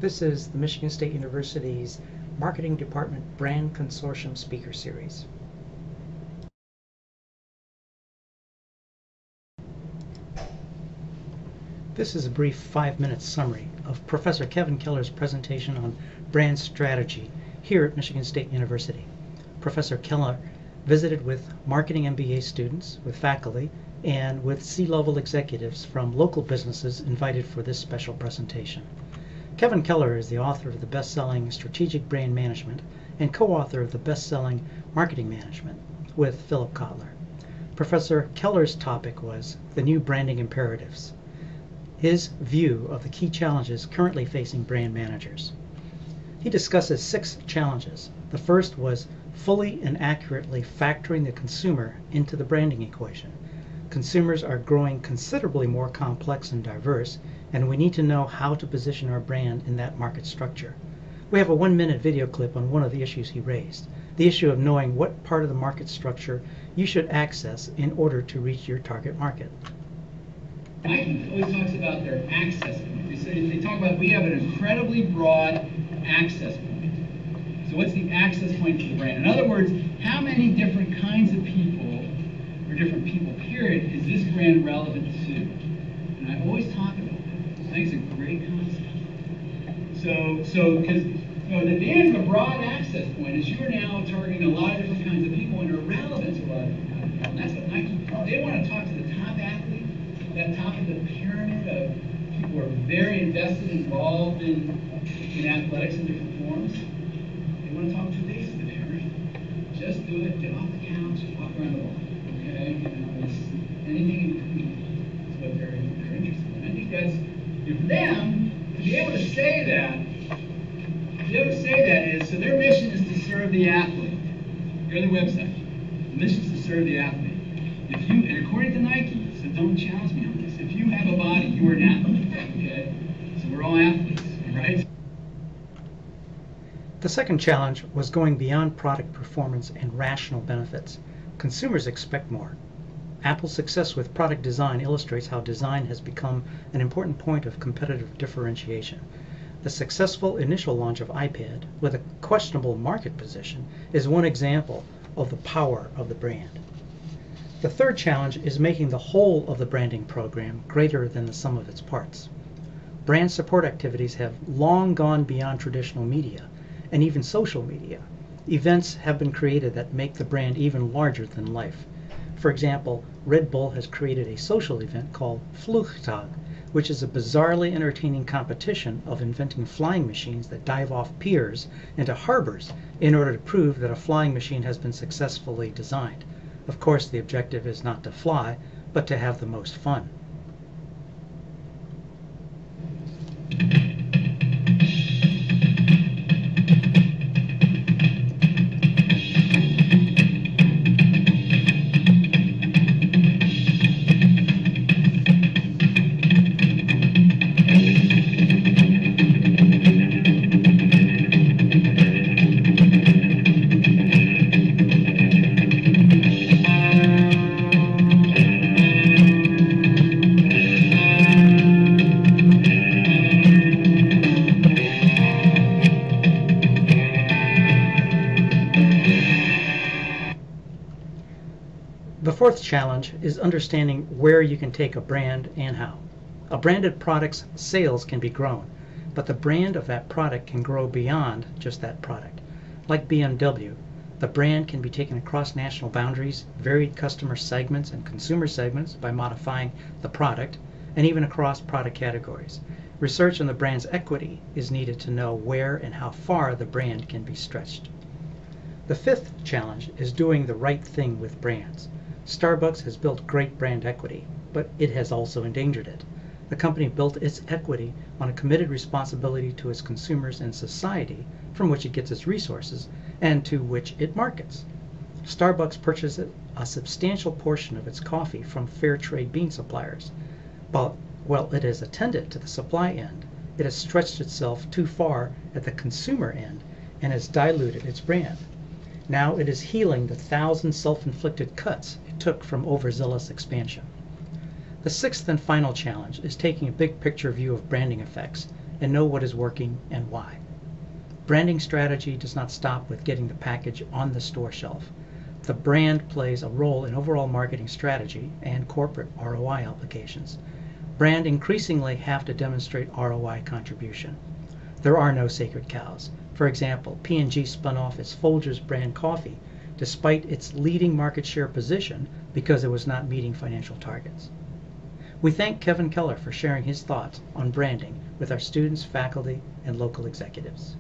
This is the Michigan State University's Marketing Department Brand Consortium Speaker Series. This is a brief 5-minute summary of Professor Kevin Keller's presentation on brand strategy here at Michigan State University. Professor Keller visited with marketing MBA students, with faculty, and with C-level executives from local businesses invited for this special presentation. Kevin Keller is the author of the best-selling Strategic Brand Management and co-author of the best-selling Marketing Management with Phillip Kotler. Professor Keller's topic was the new branding imperatives, his view of the key challenges currently facing brand managers. He discusses 6 challenges. The first was fully and accurately factoring the consumer into the branding equation. Consumers are growing considerably more complex and diverse, and we need to know how to position our brand in that market structure. We have a 1-minute video clip on one of the issues he raised, the issue of knowing what part of the market structure you should access in order to reach your target market. Nike always talks about their access point. They talk about we have an incredibly broad access point. So what's the access point to the brand? In other words, how many different kinds of people, or different people period, is this brand relevant to? And I always talk about that. I think it's a great concept. Because the advantage of a broad access point is you're now targeting a lot of different kinds of people and are relevant to a lot of different kinds of people. And that's what Nike, they want to talk to the top athlete, that top of the pyramid of people who are very invested, involved in athletics in different forms. They want to talk to the base of the pyramid. Just do it, get off the couch, walk around the block. Okay? It's anything in between is what they're interested in. I think that's, for them, to be able to say that, is, so their mission is to serve the athlete. Go to the website. The mission is to serve the athlete. If you, and according to Nike, so don't challenge me on this, if you have a body, you are an athlete. Okay? So we're all athletes, right? The second challenge was going beyond product performance and rational benefits. Consumers expect more. Apple's success with product design illustrates how design has become an important point of competitive differentiation. The successful initial launch of iPad, with a questionable market position, is one example of the power of the brand. The third challenge is making the whole of the branding program greater than the sum of its parts. Brand support activities have long gone beyond traditional media and even social media. Events have been created that make the brand even larger than life. For example, Red Bull has created a social event called Flugtag, which is a bizarrely entertaining competition of inventing flying machines that dive off piers into harbors in order to prove that a flying machine has been successfully designed. Of course, the objective is not to fly, but to have the most fun. The fourth challenge is understanding where you can take a brand and how. A branded product's sales can be grown, but the brand of that product can grow beyond just that product. Like BMW, the brand can be taken across national boundaries, varied customer segments and consumer segments by modifying the product, and even across product categories. Research on the brand's equity is needed to know where and how far the brand can be stretched. The fifth challenge is doing the right thing with brands. Starbucks has built great brand equity, but it has also endangered it. The company built its equity on a committed responsibility to its consumers and society, from which it gets its resources and to which it markets. Starbucks purchases a substantial portion of its coffee from fair trade bean suppliers. But while it has attended to the supply end, it has stretched itself too far at the consumer end and has diluted its brand. Now it is healing the 1,000 self-inflicted cuts it took from overzealous expansion. The sixth and final challenge is taking a big picture view of branding effects and know what is working and why. Branding strategy does not stop with getting the package on the store shelf. The brand plays a role in overall marketing strategy and corporate ROI applications. Brand increasingly have to demonstrate ROI contribution. There are no sacred cows. For example, P&G spun off its Folgers brand coffee despite its leading market share position because it was not meeting financial targets. We thank Kevin Keller for sharing his thoughts on branding with our students, faculty, and local executives.